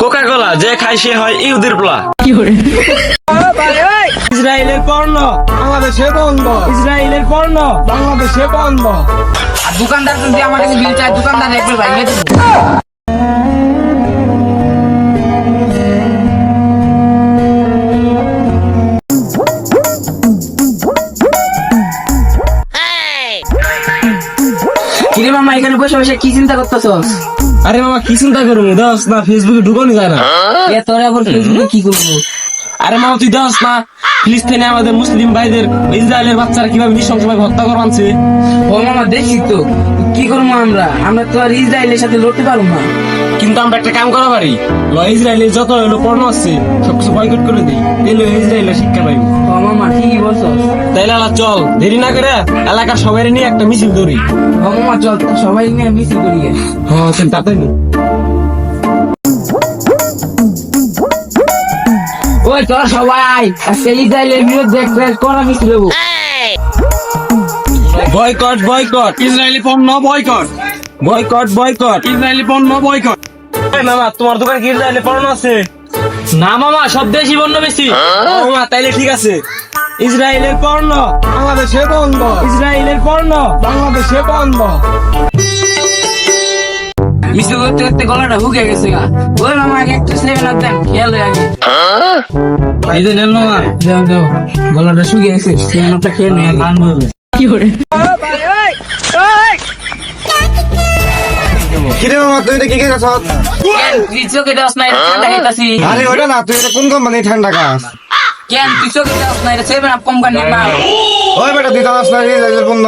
Coca কোলা যে খায় সে হয় ইহুদির পোলা। ইসরায়েলের পণ্য বাংলাদেশে বন্ধ, ইসরায়েলের পণ্য বাংলাদেশে বন্ধ। আর দোকানদার যদি আমার কাছে বিল চায়, দোকানদার একবার ভাঙিয়ে দেবো। কিরে মামা, এখানে বসে বসে কি চিন্তা করতেছস? আরে মামা কি চিন্তা করবো দোস না, ফেসবুকে ঢুকানো যায় না। তোরা আবার ফেসবুকে কি করবো? আরে মামা তুই দোস না, ফিলিস্তিনে আমাদের মুসলিম ভাইদের ইসরায়েলের বাচ্চারা কিভাবে নৃশংসভাবে হত্যা করছে। ও মামা দেখছি তো, কি করবো আমরা তো আর ইসরায়েলের সাথে লড়তে পারবো না। কিন্তু আমরা একটা কাম করা পারি, ইসরায়েলের যত হলো পণ্য আছে সবকিছু বয়কট করে দিই, তাহলে ইসরায়েলের শিক্ষা পাইব। ও মামা ঠিকই বলছস। তাইলে আলা চল দেরি না করে এলাকার সবাই নিয়ে একটা মিছিল ধরি। ও মামা চল, সবাই নিয়ে মিছিল করি। হ্যাঁ চল তাড়াতাড়ি। ওই তোরা সবাই আজকে ইসরায়েলের বিরুদ্ধে করা মিছিল দেবো। বয়কট বয়কট ইসরায়েলি পণ্য বয়কট, বয়কট বয়কট। ইসরায়েলি পণ্য বয়কট। মামা তোমার দোকানে কি ইসরায়েলের পণ্য আছে? না মামা, সব দেশি পণ্য বেশি। মামা তাইলে ঠিক আছে, ইসরায়েলের পণ্য বাংলাদেশে বন্ধ, ইসরায়েলের পণ্য বাংলাদেশে বন্ধ। মিছিল করতে করতে গলাটা হুকে গেছে গা। ওই মামা আগে একটু সেভেন আপ দেন, খেয়াল হয়ে আগে। এই যে নেন মামা। দাও দাও, গলাটা শুকিয়ে গেছে, সেভেন আপটা খেয়ে নিয়ে আনবো। কি করে? কিরে মামা তুই এটা কি খেয়েছ? তুই চোখে দাস না, এটা ঠান্ডা খাইতাছি। আরে ওটা না, তুই এটা কোন কোম্পানি ঠান্ডা খাস? কেন তুই চোখে দাস না, এটা সেভেন আপ কোম্পানি না। ওই বেটা তুই জানাস না ইসরায়েলের পণ্য?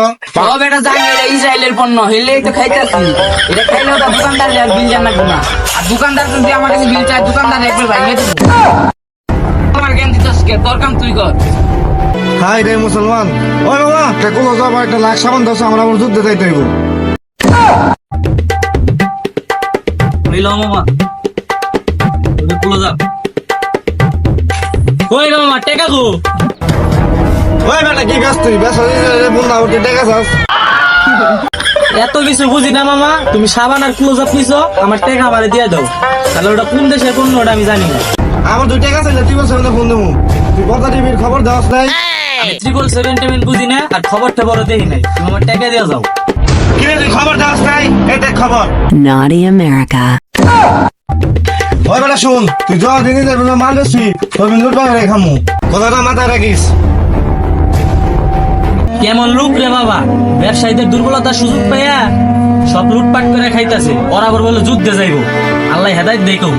ও বেটা জানি এটা ইসরায়েলের পণ্য, হেলেই তো খাইতাছি। এটা খাইলেও তো দোকানদার বিল জানা না। আর দোকানদার যদি আমার কাছে বিল চায়, দোকানদার একবার ভাঙিয়ে দেবো। আমার জ্ঞান দিতেছ কে? তোর কাম তুই কর। হাই রে মুসলমান। ওই মামা একটা কুলো যাব, একটা লাখ সামান দশ, আমরা আমার যুদ্ধে যাইতে হইব। মামা ওই মামা টেকা গো। ওই বেটা কি কাজ তুই? বেশ ইসরায়েলের পণ্য আমাকে দেখা যাস? এত কিছু বুঝি না মামা, তুমি সাবান আর ক্লোজ আপ নিছো, আমার টেকা আমারে দিয়ে দাও। তাহলে ওটা কোন দেশের পণ্য ওটা আমি জানি না। আমার দুই টাকা আছে, তুই বলছিস ফোন দেবো। তুই কথা টিভির খবর দেওয়াস নাই? আমি 777 বুঝি না, আর খবরটা বড় দেখি নাই। তুমি আমার টাকা দিয়ে যাও। কিরে তুই খবর দেওয়াস নাই? এটা খবর। Naughty America. ওই বেটা শুন, তুই জল দিনই যাবি না, মাল বেশি তোর লুট পাবে খামু, কথাটা মাথায় রাখিস। কেমন লোক রে বাবা, ব্যবসায়ীদের দুর্বলতার সুযোগ পাইয়া সব লুটপাট করে খাইতাছে। ওরা আবার বলে যুদ্ধে যাইব। আল্লাহ হেদায়েত দেই কব।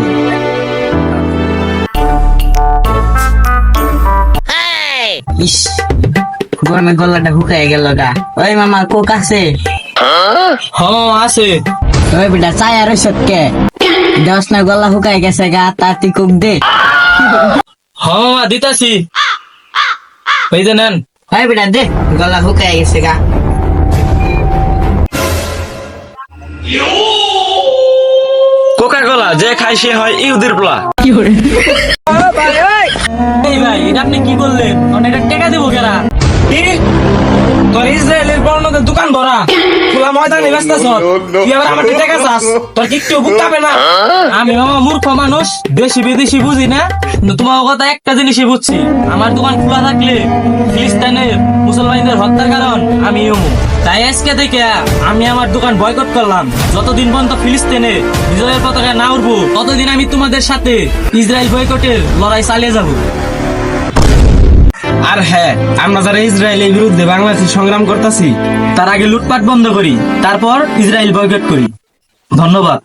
ইস, গরমে গলাটা হুকায় গেল গা। ওই মামা কোক আছে? হ্যাঁ আছে। ওই বেটা চাই আর সত্যি দশ না, গলা হুকায় গেছে গা, তার তুই কোক দে। হ্যাঁ মামা দিতাছি। এই যে নেন। ওই বেটা দে, গলা হুকায় গেছে গা। কোকা কোলা যে খায় সে হয় ইহুদির পোলা। এই ভাই এটা আপনি কি বললেন? এটা টাকা দেবো কেনা? তোর ইসরায়েলের পণ্যদের দোকান ধরা খোলা ময়দানে ব্যস্ত আছো, তুই আবার আমার টাকা চাস? তোর কি একটু বুক কাঁপে না? আমি মামা মূর্খ মানুষ, দেশি বিদেশি বুঝি না, কিন্তু তোমার কথা একটা জিনিসই বুঝছি, আমার দোকান খোলা থাকলে ফিলিস্তিনের মুসলমানদের হত্যার কারণ আমি ইমু। তাই আজকে থেকে আমি আমার দোকান বয়কট করলাম। যতদিন পর্যন্ত ফিলিস্তিনে ইসরায়েল পতাকা না উঠবো, ততদিন আমি তোমাদের সাথে ইসরায়েল বয়কটের লড়াই চালিয়ে যাব। আর হ্যাঁ, আমরা যারা ইসরায়েলের বিরুদ্ধে বাংলাদেশে সংগ্রাম করতেছি, তার আগে লুটপাট বন্ধ করি, তারপর ইসরায়েল বয়কট করি। ধন্যবাদ।